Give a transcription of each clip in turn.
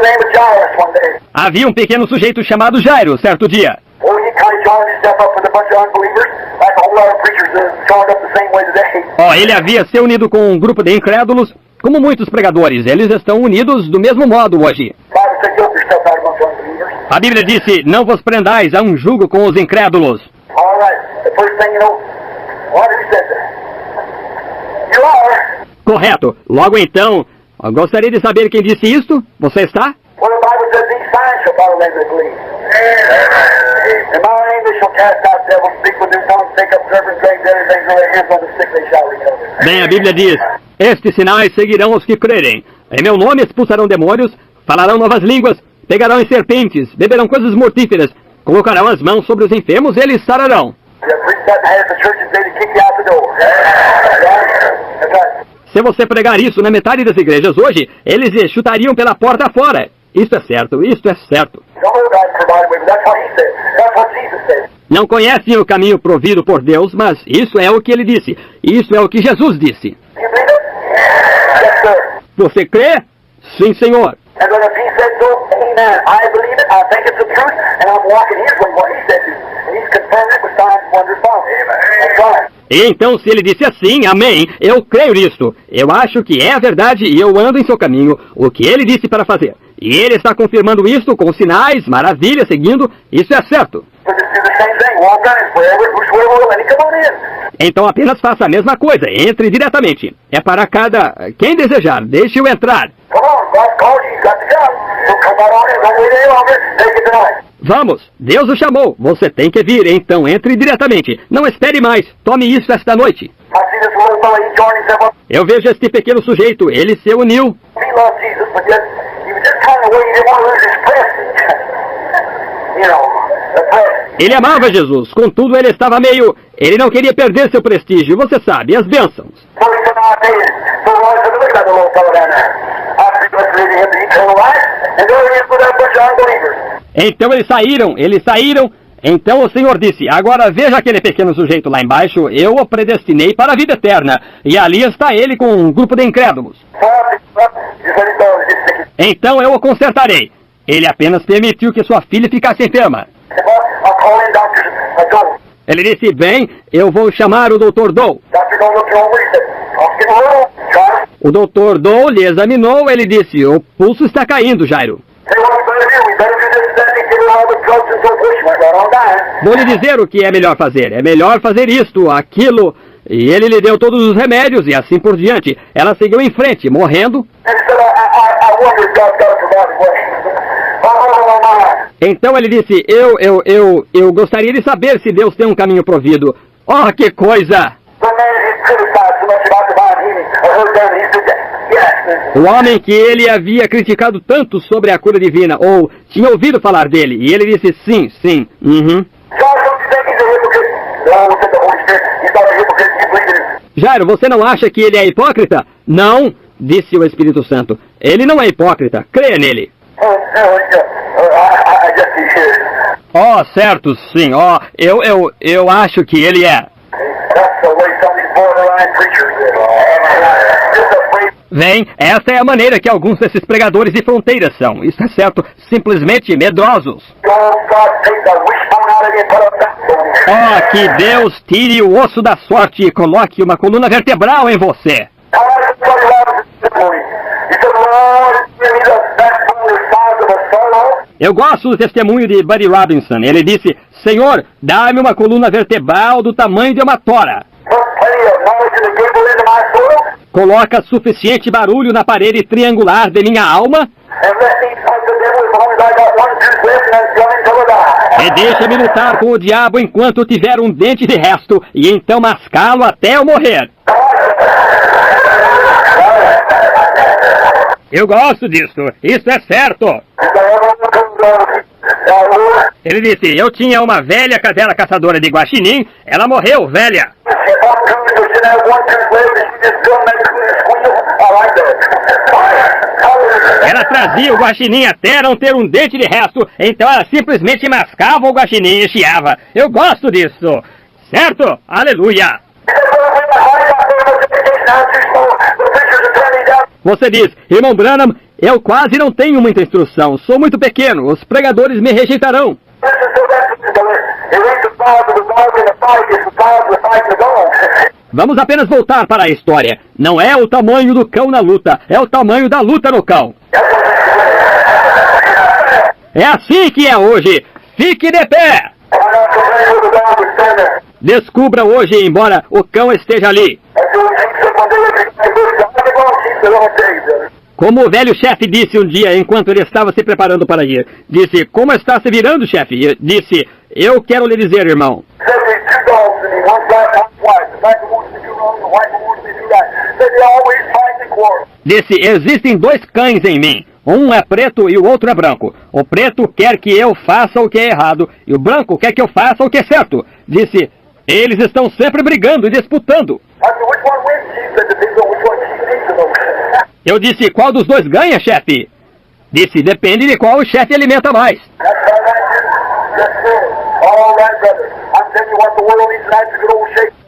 named Jairus one day. Havia um pequeno sujeito chamado Jairo, certo dia. Well, he kind of joined himself up with a bunch of unbelievers, like a whole lot of preachers that joined up the same way today. Ele havia se unido com um grupo de incrédulos, como muitos pregadores. Eles estão unidos do mesmo modo hoje. The Bible said, yoke yourself out amongst unbelievers. A Bíblia disse, não vos prendais a um jugo com os incrédulos. All right. The first thing you know, what who said that? You are. Correto. Logo então, eu gostaria de saber quem disse isto. Você está? Well, the Bible says these signs shall follow them that believe. In my name they shall cast out devils, speak with new tongues, take up serpents, drink deadly things, lay hands on the sick, they shall recover. Bem, a Bíblia diz, estes sinais seguirão os que crerem. Em meu nome expulsarão demônios, falarão novas línguas, pegarão em serpentes, beberão coisas mortíferas, colocarão as mãos sobre os enfermos e eles sararão. You preach that in half the churches, they kick you out the door. That's right. Se você pregar isso na metade das igrejas hoje, eles chutariam pela porta fora. Isto é certo, isto é certo. Don't know God provided with, that's what he said. That's what Jesus said. Não conhecem o caminho provido por Deus, mas isso é o que ele disse. Isso é o que Jesus disse. You believe it? Yes, sir. Você crê? Sim, Senhor. And then if he said so, amen. I believe it, I think it's the truth, and I'm walking his way, what he said to. And he's confirmed it with signs and wonders following. That's right. E então, se ele disse assim, amém, eu creio nisto. Eu acho que é a verdade e eu ando em seu caminho, o que ele disse para fazer. E ele está confirmando isto com sinais, maravilhas, seguindo. Isso é certo. So just do the same thing. Walk on it, wherever, whichever will, and he come on in. Então apenas faça a mesma coisa, entre diretamente. É para quem desejar, deixe-o entrar. Come on, God called you, you got to come. So come right on in, don't wait any longer, take it tonight. Vamos, Deus o chamou, você tem que vir, então entre diretamente. Não espere mais, tome isso esta noite. I see this little fellow, he joined himself up. Eu vejo este pequeno sujeito, ele se uniu. He loved Jesus, but yet he was just kind of waiting, he didn't want to lose his prestige. You know, the prestige. Ele amava Jesus, contudo ele estava meio... Ele não queria perder seu prestígio, você sabe, as bênçãos. So he said, I'll tell you. So the Lord said, look at that little fellow down there. I see what's leading him to eternal life, and there he is with that bunch of unbelievers. Então eles saíram. Então o Senhor disse, agora veja aquele pequeno sujeito lá embaixo, eu o predestinei para a vida eterna. E ali está ele com um grupo de incrédulos. So I said, you said he told us, just stick it. Então eu o consertarei. Ele apenas permitiu que sua filha ficasse enferma. He said, well, I'll call in Dr. Joe. Ele disse, bem, eu vou chamar o Dr. Doe. Dr. Joe looked over, he said, I'll get a little, try it. O Dr. Doe lhe examinou, ele disse, o pulso está caindo, Jairo. Hey, what we better do? We better do this and that. He give her all the drugs and so forth. She went right on dying. Vou lhe dizer o que é melhor fazer. É melhor fazer isto, aquilo. E ele lhe deu todos os remédios e assim por diante. Ela seguiu em frente, morrendo. And he said, I wonder if God's got to provide a way. Oh. Então ele disse, eu gostaria de saber se Deus tem um caminho provido. Oh, que coisa! The man he criticized so much about divine healing, I heard that, and he said, yes. O homem que ele havia criticado tanto sobre a cura divina, ou tinha ouvido falar dele, e ele disse sim, sim, John, don't you think he's a hypocrite? No, said the Holy Spirit. He's not a hypocrite. You believe in him. Jairo, você não acha que ele é hipócrita? Não, disse o Espírito Santo. Ele não é hipócrita, creia nele. Oh, no, I guess he is. Oh, certo, sim, eu acho que ele é. That's the way some of these borderline preachers live. Just afraid. Bem, essa é a maneira que alguns desses pregadores de fronteiras são. Isso é certo, simplesmente medrosos. God take the wishbone out of you and put a backbone in you. Oh, que Deus tire o osso da sorte e coloque uma coluna vertebral em você. I want to tell you about this testimony. He said, Lord, give me the backbone the size of a fellow. Eu gosto do testemunho de Buddy Robinson. Ele disse, Senhor, dá-me uma coluna vertebral do tamanho de uma tora. Put plenty of knowledge in the gable into my soul. Coloca suficiente barulho na parede triangular de minha alma And let me fight the devil as long as I got one tooth left and I'm gun until I die. e deixa-me lutar com o diabo enquanto eu tiver um dente de resto e então mascá-lo até eu morrer. Eu gosto disso. Isso é certo. Ele disse, eu tinha uma velha cadela caçadora de guaxinim, ela morreu, velha. Ela trazia o guaxinim até não ter um dente de resto, então ela simplesmente mascava o guaxinim e chiava. Eu gosto disso. Certo? Aleluia. Você diz, irmão Branham, Eu quase não tenho muita instrução, sou muito pequeno, os pregadores me rejeitarão. Vamos apenas voltar para a história. Não é o tamanho do cão na luta, é o tamanho da luta no cão. É assim que é hoje. Fique de pé! Descubra hoje, embora o cão esteja ali. Como o velho chefe disse um dia, enquanto ele estava se preparando para ir. Disse, como está se virando, chefe? Disse, eu quero lhe dizer, irmão. Disse, existem dois cães em mim. Um é preto e o outro é branco. O preto quer que eu faça o que é errado, e o branco quer que eu faça o que é certo. Disse, eles estão sempre brigando e disputando. Eu disse, qual dos dois ganha, chefe? Disse, depende de qual o chefe alimenta mais.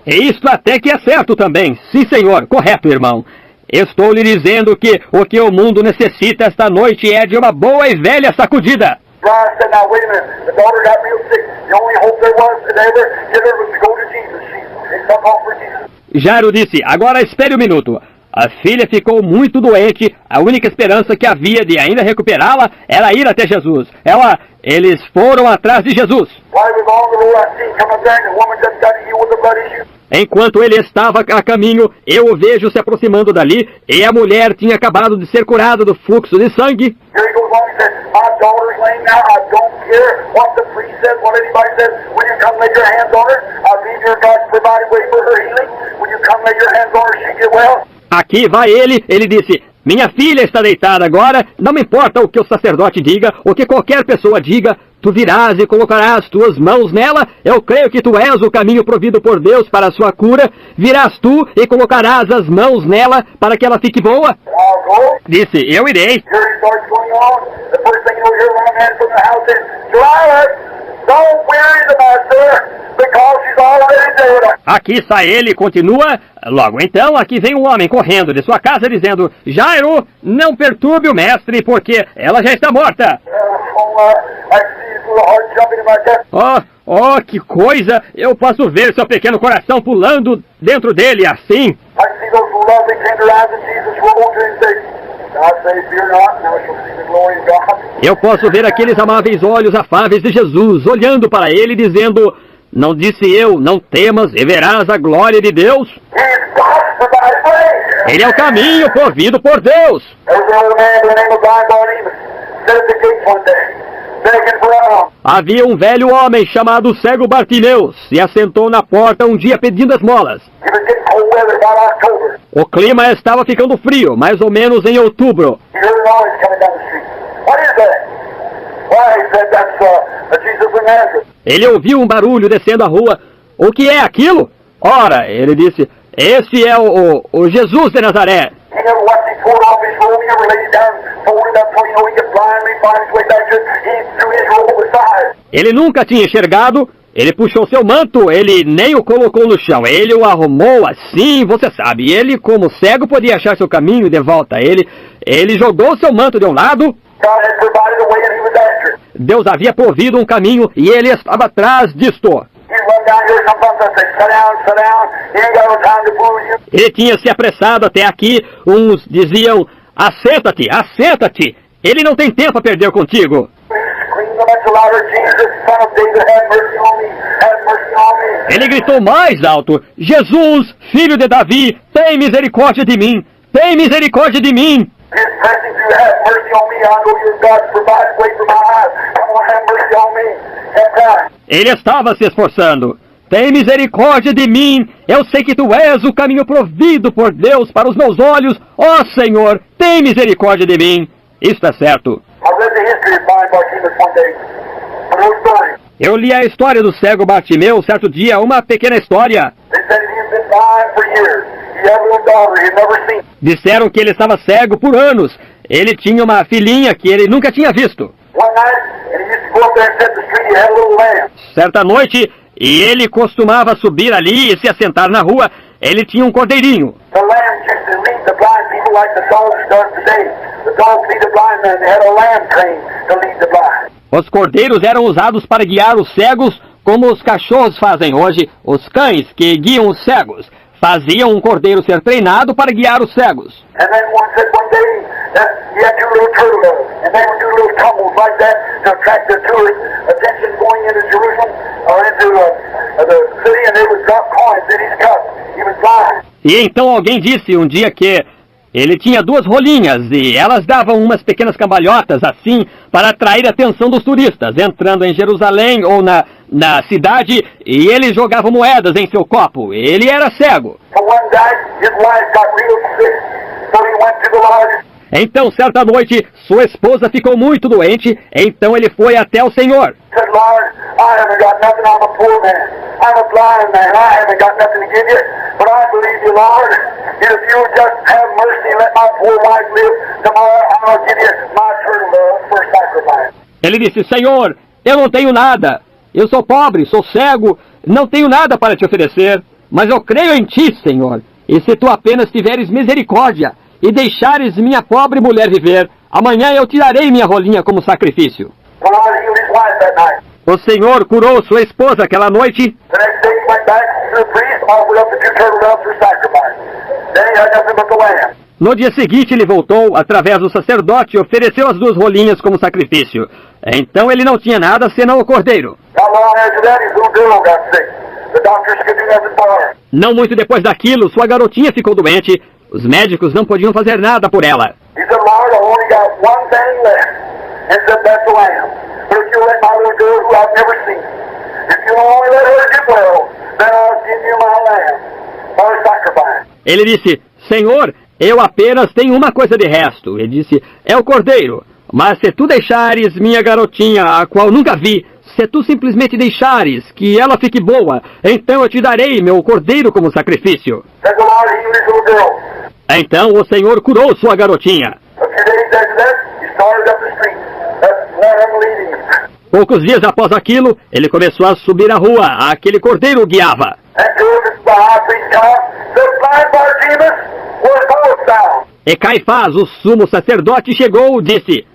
E isto até que é certo também. Sim, senhor. Correto, irmão. Estou lhe dizendo que o que o mundo necessita esta noite é de uma boa e velha sacudida. Jairo disse, agora espere um minuto. A filha ficou muito doente, a única esperança que havia de ainda recuperá-la era ir até Jesus. Eles foram atrás de Jesus. Enquanto ele estava a caminho, eu o vejo se aproximando dali, e a mulher tinha acabado de ser curada do fluxo de sangue. Aqui vai ele disse, minha filha está deitada agora, não me importa o que o sacerdote diga, o que qualquer pessoa diga, tu virás e colocarás tuas mãos nela, eu creio que tu és o caminho provido por Deus para a sua cura, virás tu e colocarás as mãos nela para que ela fique boa. Disse, eu irei. Aqui sai ele e continua. Logo então, aqui vem um homem correndo de sua casa dizendo, Jairo, não perturbe o mestre, porque ela já está morta. Oh, que coisa! Eu posso ver seu pequeno coração pulando dentro dele assim. Eu posso ver aqueles amáveis olhos afáveis de Jesus olhando para ele dizendo, não disse eu, não temas e verás a glória de Deus. Ele é o caminho provido por Deus. Havia um velho homem chamado cego Bartimeu, se assentou na porta um dia pedindo esmolas. O clima estava ficando frio, mais ou menos em outubro. Ele ouviu um barulho descendo a rua. O que é aquilo? Ora, ele disse, este é o Jesus de Nazaré. Ele nunca tinha enxergado. Ele puxou seu manto, ele nem o colocou no chão, ele o arrumou assim, você sabe. Ele, como cego, podia achar seu caminho de volta. Ele jogou seu manto de um lado. Deus havia provido um caminho e ele estava atrás disto. Ele tinha se apressado até aqui. Uns diziam, assenta-te, assenta-te. Ele não tem tempo a perder contigo. Ele gritou mais alto, Jesus, filho de Davi, tem misericórdia de mim, tem misericórdia de mim. Ele estava se esforçando. Tem misericórdia de mim, eu sei que tu és o caminho provido por Deus para os meus olhos. Ó Senhor, tem misericórdia de mim. Isto é certo. Eu li a história do cego Bartimeu, certo dia, uma pequena história. Disseram que ele estava cego por anos. Ele tinha uma filhinha que ele nunca tinha visto. Certa noite, e ele costumava subir ali e se assentar na rua, ele tinha um cordeirinho. like the dogs does today. The dogs lead the blind man. They had a lamb trained to lead the blind. Os cordeiros eram usados para guiar os cegos, como os cachorros fazem hoje. Os cães que guiam os cegos faziam um cordeiro ser treinado para guiar os cegos. And then one said one day that you had to do little turtle doves, and they would do little tumbles like that to attract the tourist attention going into Jerusalem or into the city, and they would drop coins in his cup. He was blind. E então alguém disse um dia que ele tinha duas rolinhas e elas davam umas pequenas cambalhotas assim para atrair a atenção dos turistas entrando em Jerusalém ou na cidade, e ele jogava moedas em seu copo. Ele era cego. But one night his wife got real sick, so he went to the Lord. Então, certa noite, sua esposa ficou muito doente, então ele foi até o Senhor. He said, Lord, I haven't got nothing. I'm a poor man. I'm a blind man. I haven't got nothing to give you, but I believe you, Lord. If you'll just have mercy and let my poor wife live, tomorrow I'll give you my turtle dove for sacrifice. Ele disse, Senhor, eu não tenho nada. Eu sou pobre, sou cego, não tenho nada para te oferecer, mas eu creio em ti, Senhor. E se tu apenas tiveres misericórdia e deixares minha pobre mulher viver, amanhã eu tirarei minha rolinha como sacrifício. The Lord healed his wife that night. O Senhor curou sua esposa aquela noite. The next day he went back to the priest, offered up the two turtle doves for sacrifice. Then he had nothing but the lamb. No dia seguinte ele voltou, através do sacerdote, e ofereceu as duas rolinhas como sacrifício. Então ele não tinha nada senão o cordeiro. Not long after that, his little girl got sick. The doctors could do nothing for her. Não muito depois daquilo, sua garotinha ficou doente. Os médicos não podiam fazer nada por ela. He said, Lord, I only got one thing left. And said, that's the lamb. But if you'll let my little girl, who I've never seen, if you'll only let her get well, then I'll give you my lamb for sacrifice. Ele disse, Senhor, eu apenas tenho uma coisa de resto. Ele disse, é o cordeiro. Mas se tu deixares minha garotinha, a qual nunca vi, se tu simplesmente deixares que ela fique boa, então eu te darei meu cordeiro como sacrifício. Then the Lord healed his little girl. Então o Senhor curou sua garotinha. A few days after that, he started up the street. That lamb leading him. Poucos dias após aquilo, ele começou a subir a rua. Aquele cordeiro o guiava. And Joseph, the high priest, come, said, blind Bartimaeus, where's those thou? E Caifás, o sumo sacerdote, chegou e disse,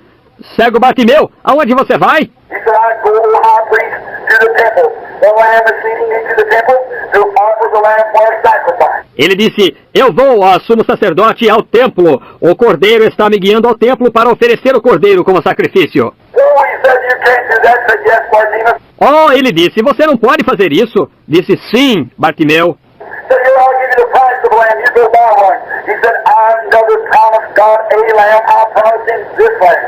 Cego Bartimeu, aonde você vai? He said, I go, O high priest, to the temple. The lamb is leading me to the temple to offer the lamb for sacrifice. Ele disse, eu vou, ó sumo sacerdote, ao templo. O cordeiro está me guiando ao templo para oferecer o cordeiro como sacrifício. Oh, he said, you can't do that. Said, yes, Bartimaeus. Oh, ele disse, você não pode fazer isso. Disse, sim, Bartimeu. Said, here, I'll give you the price of the lamb. You go buy one. He said, I've never promised God a lamb. I promised him this lamb.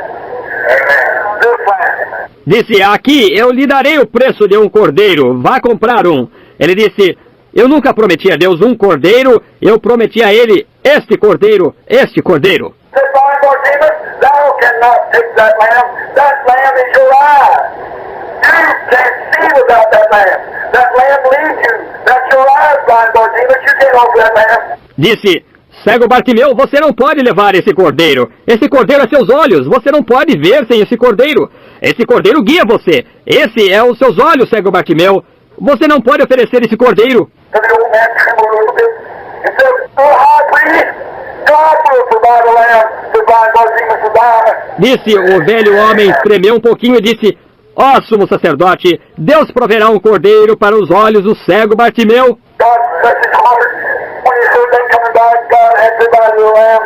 Amen. This lamb. Disse, aqui eu lhe darei o preço de um cordeiro, vá comprar um. Ele disse, eu nunca prometi a Deus um cordeiro, eu prometi a ele este cordeiro, este cordeiro. Said, blind Bartimaeus, thou cannot take that lamb. That lamb is your eye. You can't see without that lamb. That lamb leads you. That's your eyes, blind Bartimaeus. You can't offer that lamb. Disse, cego Bartimeu, você não pode levar esse cordeiro. Esse cordeiro é seus olhos, você não pode ver sem esse cordeiro. Esse cordeiro guia você. Esse é os seus olhos, cego Bartimeu. Você não pode oferecer esse cordeiro. And the old man trembled a little bit and said, Oh, high priest, God will provide a lamb for blind Bartimaeus to die. Disse, o velho homem tremeu um pouquinho e disse, ó sumo sacerdote, Deus proverá um cordeiro para os olhos do cego Bartimeu. God touched his heart when he heard them coming back. God had provided a lamb.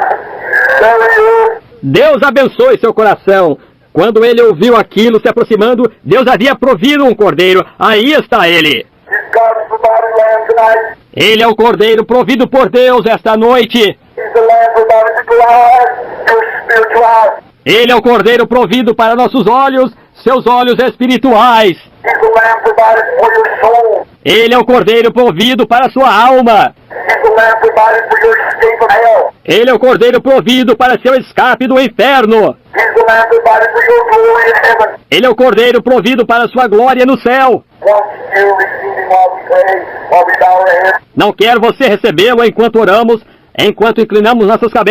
There he is. Deus abençoe seu coração. Quando ele ouviu aquilo se aproximando, Deus havia provido um cordeiro. Aí está ele. He's God's provided lamb tonight. Ele é o cordeiro provido por Deus esta noite. He's the lamb provided to your eyes, your spiritual eyes. Ele é o cordeiro provido para nossos olhos, seus olhos espirituais. He's the lamb provided for your soul. Ele é o cordeiro provido para a sua alma. He's the lamb provided for your escape of hell. Ele é o cordeiro provido para seu escape do inferno. He's the lamb provided for your glory in heaven. Ele é o cordeiro provido para a sua glória no céu. Won't you receive him while we pray, while we bow our heads? Não quer você recebê-lo enquanto oramos, enquanto inclinamos nossas cabeças?